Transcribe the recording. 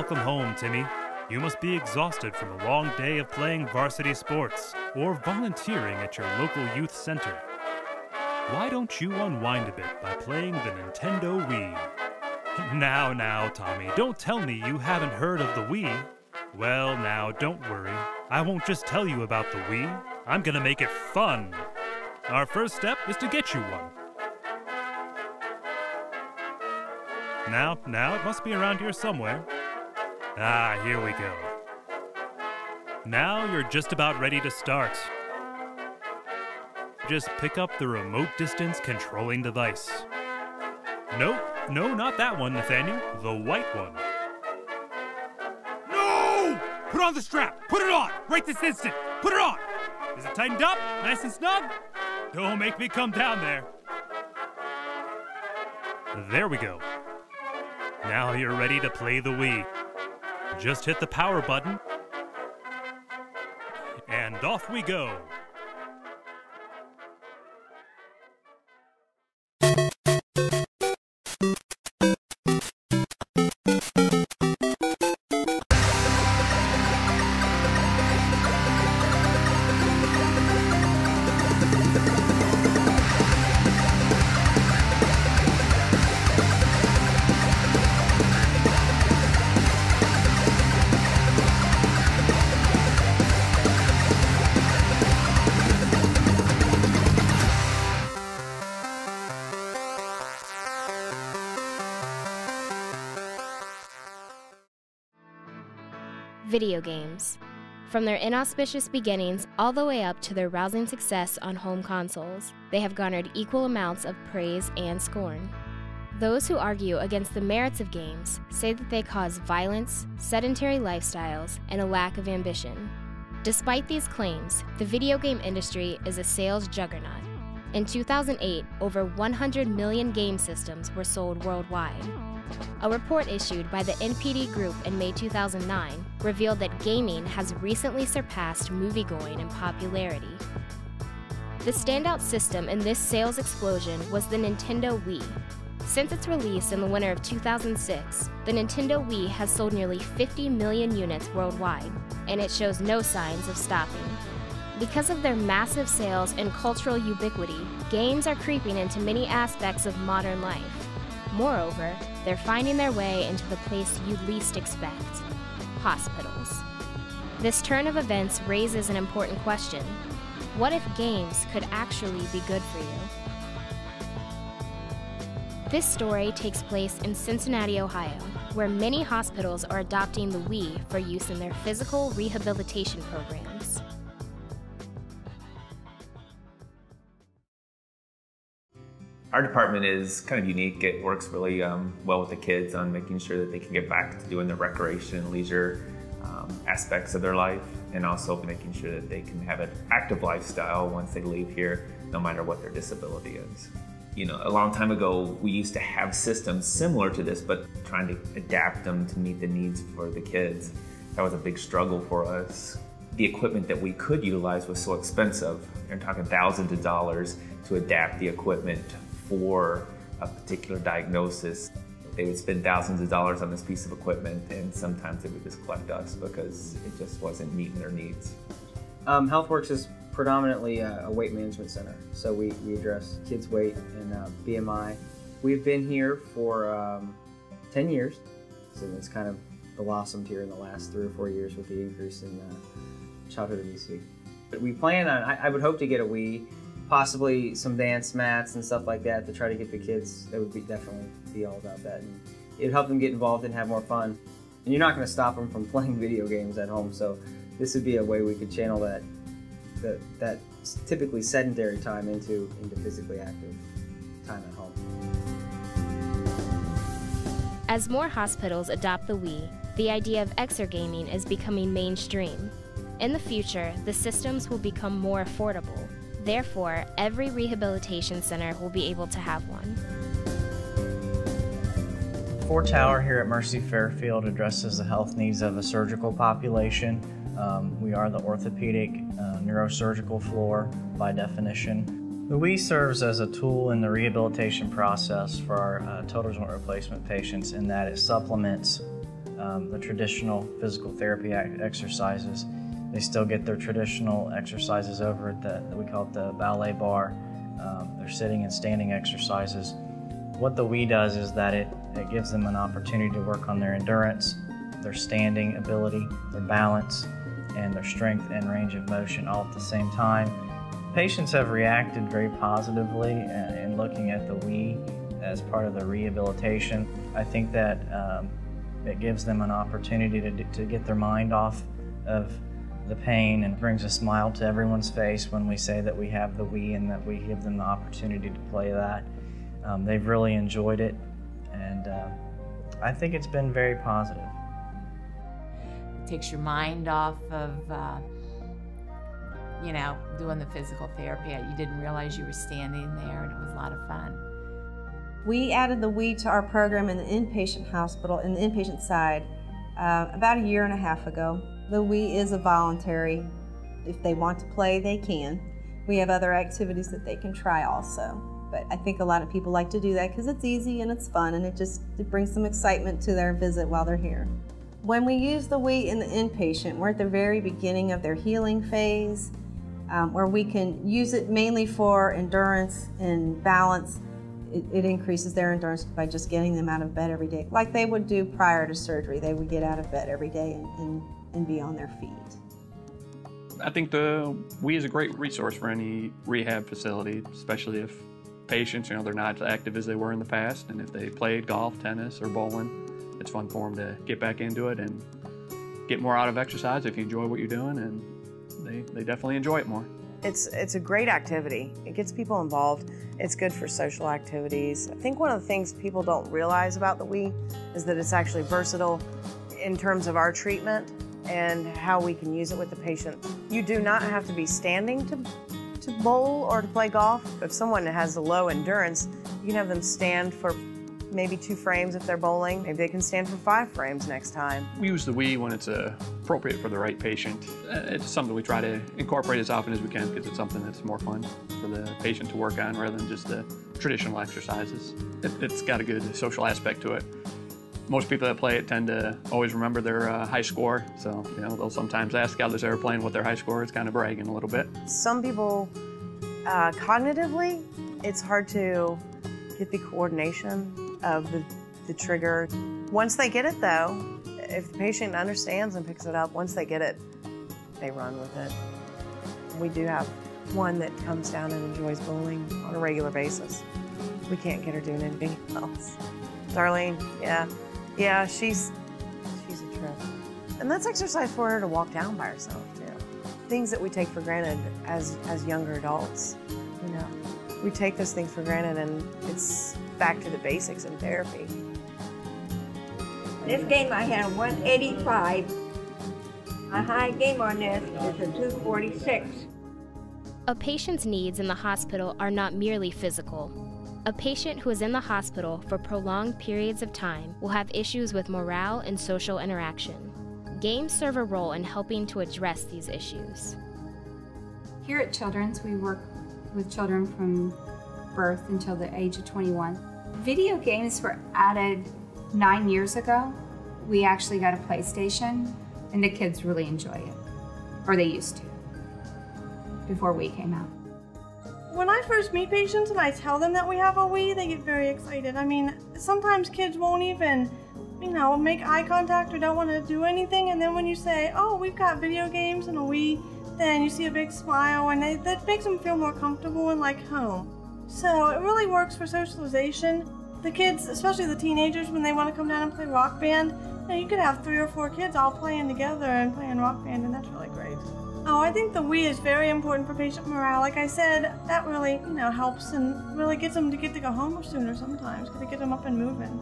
Welcome home, Timmy. You must be exhausted from a long day of playing varsity sports or volunteering at your local youth center. Why don't you unwind a bit by playing the Nintendo Wii? Now, Tommy, don't tell me you haven't heard of the Wii. Well, now, don't worry. I won't just tell you about the Wii. I'm gonna make it fun. Our first step is to get you one. Now, it must be around here somewhere. Ah, here we go. Now you're just about ready to start. Just pick up the remote distance controlling device. No, not that one, Nathaniel. The white one. No! Put on the strap! Put it on! Right this instant! Put it on! Is it tightened up? Nice and snug? Don't make me come down there. There we go. Now you're ready to play the Wii. Just hit the power button, and off we go. Video games. From their inauspicious beginnings all the way up to their rousing success on home consoles, they have garnered equal amounts of praise and scorn. Those who argue against the merits of games say that they cause violence, sedentary lifestyles, and a lack of ambition. Despite these claims, the video game industry is a sales juggernaut. In 2008, over 100 million game systems were sold worldwide. A report issued by the NPD Group in May 2009 revealed that gaming has recently surpassed moviegoing in popularity. The standout system in this sales explosion was the Nintendo Wii. Since its release in the winter of 2006, the Nintendo Wii has sold nearly 50 million units worldwide, and it shows no signs of stopping. Because of their massive sales and cultural ubiquity, games are creeping into many aspects of modern life. Moreover, they're finding their way into the place you'd least expect: hospitals. This turn of events raises an important question. What if games could actually be good for you? This story takes place in Cincinnati, Ohio, where many hospitals are adopting the Wii for use in their physical rehabilitation programs. Our department is kind of unique. It works really well with the kids on making sure that they can get back to doing the recreation and leisure aspects of their life, and also making sure that they can have an active lifestyle once they leave here, no matter what their disability is. You know, a long time ago, we used to have systems similar to this, but trying to adapt them to meet the needs for the kids, that was a big struggle for us. The equipment that we could utilize was so expensive. You're talking thousands of dollars to adapt the equipment for a particular diagnosis. They would spend thousands of dollars on this piece of equipment, and sometimes they would just collect us because it just wasn't meeting their needs. HealthWorks is predominantly a weight management center, so we address kids' weight and BMI. We've been here for 10 years, so it's kind of blossomed here in the last 3 or 4 years with the increase in childhood obesity. But we plan on, I would hope to get a Wii, possibly some dance mats and stuff like that to try to get the kids. That would definitely be all about that. And it would help them get involved and have more fun. And you're not going to stop them from playing video games at home, so this would be a way we could channel that typically sedentary time into physically active time at home. As more hospitals adopt the Wii, the idea of exergaming is becoming mainstream. In the future, the systems will become more affordable. Therefore, every rehabilitation center will be able to have one. 4 Tower here at Mercy Fairfield addresses the health needs of a surgical population. We are the orthopedic neurosurgical floor by definition. The Wii serves as a tool in the rehabilitation process for our total joint replacement patients in that it supplements the traditional physical therapy exercises. They still get their traditional exercises over at we call it the ballet bar. Their sitting and standing exercises. What the Wii does is that it gives them an opportunity to work on their endurance, their standing ability, their balance, and their strength and range of motion all at the same time. Patients have reacted very positively in looking at the Wii as part of the rehabilitation. I think that it gives them an opportunity to get their mind off of the pain and brings a smile to everyone's face when we say that we have the Wii and that we give them the opportunity to play that. They've really enjoyed it, and I think it's been very positive. It takes your mind off of, you know, doing the physical therapy. You didn't realize you were standing there, and it was a lot of fun. We added the Wii to our program in the inpatient hospital, in the inpatient side, about 1.5 years ago. The Wii is a voluntary. If they want to play, they can. We have other activities that they can try also. But I think a lot of people like to do that because it's easy and it's fun, and it brings some excitement to their visit while they're here. When we use the Wii in the inpatient, we're at the very beginning of their healing phase, where we can use it mainly for endurance and balance. It increases their endurance by just getting them out of bed every day, like they would do prior to surgery. They would get out of bed every day and be on their feet. I think the Wii is a great resource for any rehab facility, especially if patients, you know, they're not as active as they were in the past, and if they played golf, tennis, or bowling, it's fun for them to get back into it and get more out of exercise if you enjoy what you're doing, and they definitely enjoy it more. It's a great activity. It gets people involved. It's good for social activities. I think one of the things people don't realize about the Wii is that it's actually versatile in terms of our treatment and how we can use it with the patient. You do not have to be standing to bowl or to play golf. If someone has a low endurance, you can have them stand for maybe 2 frames if they're bowling. Maybe they can stand for 5 frames next time. We use the Wii when it's appropriate for the right patient. It's something we try to incorporate as often as we can because it's something that's more fun for the patient to work on rather than just the traditional exercises. It's got a good social aspect to it. Most people that play it tend to always remember their high score, so you know they'll sometimes ask others that are playing what their high score is, kind of bragging a little bit. Some people, cognitively, it's hard to get the coordination of the trigger. Once they get it though, if the patient understands and picks it up, once they get it, they run with it. We do have one that comes down and enjoys bowling on a regular basis. We can't get her doing anything else. Darlene, yeah, she's a trip. And that's exercise for her to walk down by herself too. Things that we take for granted as younger adults, you know. We take those things for granted, and it's back to the basics in therapy. This game I had a 185. My high game on this is a 246. A patient's needs in the hospital are not merely physical. A patient who is in the hospital for prolonged periods of time will have issues with morale and social interaction. Games serve a role in helping to address these issues. Here at Children's, we work with children from birth until the age of 21. Video games were added 9 years ago. We actually got a PlayStation, and the kids really enjoy it, or they used to, before we came out. When I first meet patients and I tell them that we have a Wii, they get very excited. I mean, sometimes kids won't even, you know, make eye contact or don't want to do anything, and then when you say, oh, we've got video games and a Wii, then you see a big smile, and that makes them feel more comfortable and like home. So it really works for socialization. The kids, especially the teenagers, when they want to come down and play Rock Band, you know, you could have 3 or 4 kids all playing together and playing Rock Band, and that's really great. Oh, I think the Wii is very important for patient morale. Like I said, that really, you know, helps and really gets them to get to go home sooner sometimes because it gets them up and moving.